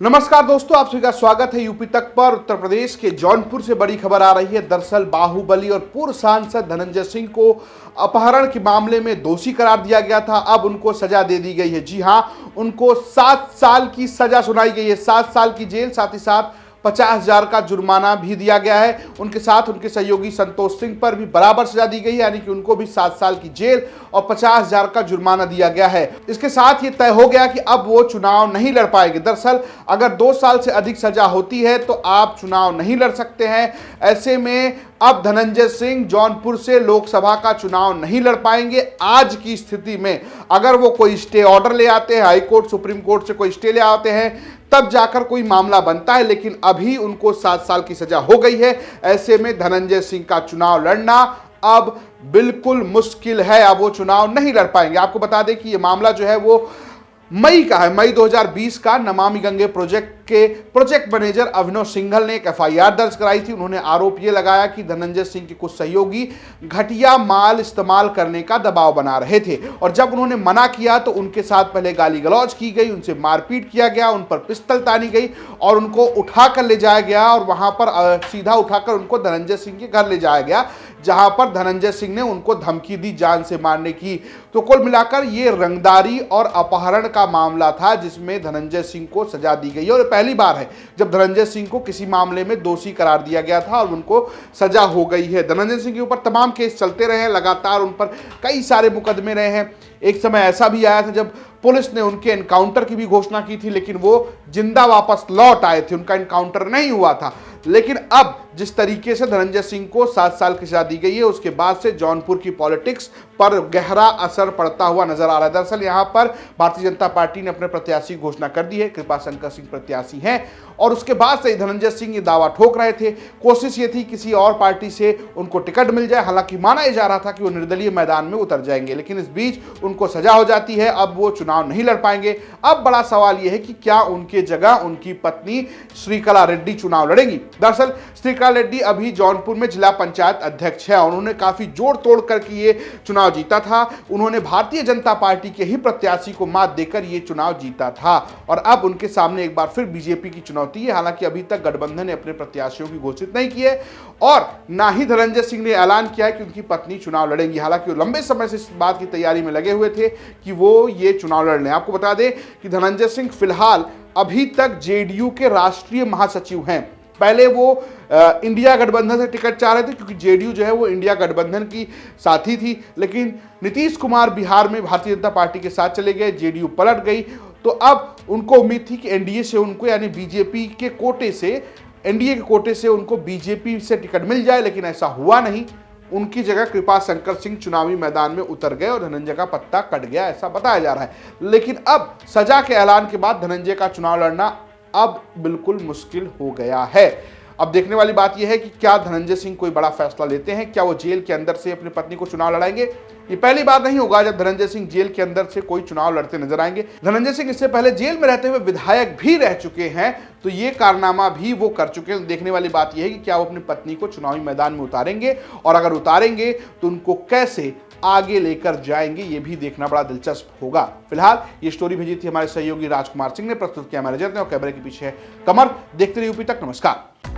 नमस्कार दोस्तों, आप सभी का स्वागत है यूपी तक पर। उत्तर प्रदेश के जौनपुर से बड़ी खबर आ रही है। दरअसल बाहुबली और पूर्व सांसद धनंजय सिंह को अपहरण के मामले में दोषी करार दिया गया था। अब उनको सजा दे दी गई है। जी हां, उनको 7 साल की सजा सुनाई गई है। 7 साल की जेल, साथ ही साथ 50,000 का जुर्माना भी दिया गया है। उनके साथ उनके सहयोगी संतोष सिंह पर भी बराबर सजा दी गई है, यानी कि उनको भी 7 साल की जेल और 50,000 का जुर्माना दिया गया है। इसके साथ ये तय हो गया कि अब वो चुनाव नहीं लड़ पाएंगे। दरअसल अगर 2 साल से अधिक सजा होती है तो आप चुनाव नहीं लड़ सकते हैं। ऐसे में अब धनंजय सिंह जौनपुर से लोकसभा का चुनाव नहीं लड़ पाएंगे। आज की स्थिति में अगर वो कोई स्टे ऑर्डर ले आते हैं, हाई कोर्ट सुप्रीम कोर्ट से कोई स्टे ले आते हैं, तब जाकर कोई मामला बनता है। लेकिन अभी उनको 7 साल की सजा हो गई है। ऐसे में धनंजय सिंह का चुनाव लड़ना अब बिल्कुल मुश्किल है। अब वो चुनाव नहीं लड़ पाएंगे। आपको बता दें कि ये मामला जो है वो मई का है, मई 2020 का। नमामि गंगे प्रोजेक्ट के प्रोजेक्ट मैनेजर अभिनव सिंघल ने एक एफआईआर दर्ज कराई थी। उन्होंने आरोप यह लगाया कि धनंजय सिंह के कुछ सहयोगी घटिया माल इस्तेमाल करने का दबाव बना रहे थे, और जब उन्होंने मना किया तो उनके साथ पहले गाली गलौज की गई, उनसे मारपीट किया गया, उन पर पिस्तल तानी गई और उनको उठाकर ले जाया गया और वहां पर सीधा उठाकर उनको धनंजय सिंह के घर ले जाया गया, जहां पर धनंजय सिंह ने उनको धमकी दी जान से मारने की। तो कुल मिलाकर ये रंगदारी और अपहरण का मामला था जिसमें धनंजय सिंह को सजा दी गई है। और पहली बार है जब धनंजय सिंह को किसी मामले में दोषी करार दिया गया था और उनको सजा हो गई है। धनंजय सिंह के ऊपर तमाम केस चलते रहे हैं, लगातार उन पर कई सारे मुकदमे रहे हैं। एक समय ऐसा भी आया था जब पुलिस ने उनके एनकाउंटर की भी घोषणा की थी, लेकिन वो जिंदा वापस लौट आए थे, उनका एनकाउंटर नहीं हुआ था। लेकिन अब जिस तरीके से धनंजय सिंह को 7 साल की सजा दी गई है, उसके बाद से जौनपुर की पॉलिटिक्स पर गहरा असर पड़ता हुआ नजर आ रहा है। दरअसल यहां पर भारतीय जनता पार्टी ने अपने प्रत्याशी की घोषणा कर दी है। कृपाशंकर सिंह प्रत्याशी हैं और उसके बाद से धनंजय सिंह ये दावा ठोक रहे थे। कोशिश ये थी किसी और पार्टी से उनको टिकट मिल जाए, हालांकि माना यह जा रहा था कि वो निर्दलीय मैदान में उतर जाएंगे, लेकिन इस बीच उनको सजा हो जाती है। अब वो चुनाव नहीं लड़ पाएंगे। अब बड़ा सवाल यह है कि क्या उनके जगह उनकी पत्नी श्रीकला रेड्डी चुनाव लड़ेंगी। दरअसल श्रीकला रेड्डी अभी जौनपुर में जिला पंचायत अध्यक्ष है और उन्होंने काफी जोड़ तोड़ करके ये चुनाव जीता था। उन्होंने भारतीय जनता पार्टी के ही प्रत्याशी को मात देकर ये चुनाव जीता था और अब उनके सामने एक बार फिर बीजेपी की चुनौती है। हालांकि अभी तक गठबंधन ने अपने प्रत्याशियों की घोषित नहीं की है और ना ही धनंजय सिंह ने ऐलान किया है कि उनकी पत्नी चुनाव लड़ेंगी। हालांकि वो लंबे समय से इस बात की तैयारी में लगे हुए थे कि वो ये चुनाव लड़ लें। आपको बता दें कि धनंजय सिंह फिलहाल अभी तक जेडीयू के राष्ट्रीय महासचिव हैं। पहले वो इंडिया गठबंधन से टिकट चाह रहे थे, क्योंकि जेडीयू जो है वो इंडिया गठबंधन की साथी थी, लेकिन नीतीश कुमार बिहार में भारतीय जनता पार्टी के साथ चले गए, जेडीयू पलट गई। तो अब उनको उम्मीद थी कि एनडीए से उनको, यानी बीजेपी के कोटे से, एनडीए के कोटे से उनको बीजेपी से टिकट मिल जाए, लेकिन ऐसा हुआ नहीं। उनकी जगह कृपाशंकर सिंह चुनावी मैदान में उतर गए और धनंजय का पत्ता कट गया, ऐसा बताया जा रहा है। लेकिन अब सजा के ऐलान के बाद धनंजय का चुनाव लड़ना अब बिल्कुल मुश्किल हो गया है। अब देखने वाली बात यह है कि क्या धनंजय सिंह कोई बड़ा फैसला लेते हैं, क्या वो जेल के अंदर से अपनी पत्नी को चुनाव लड़ाएंगे। ये पहली बार नहीं होगा जब धनंजय सिंह जेल के अंदर से कोई चुनाव लड़ते नजर आएंगे। धनंजय सिंह इससे पहले जेल में रहते हुए विधायक भी रह चुके हैं, तो ये कारनामा भी वो कर चुके हैं। देखने वाली बात यह है कि क्या वो अपनी पत्नी को चुनावी मैदान में उतारेंगे और अगर उतारेंगे तो उनको कैसे आगे लेकर जाएंगे, ये भी देखना बड़ा दिलचस्प होगा। फिलहाल ये स्टोरी भेजी थी हमारे सहयोगी राजकुमार सिंह ने, प्रस्तुत किया हमारे जर्नल और कैमरे के पीछे है कमर। देखते रहिए यूपी तक। नमस्कार।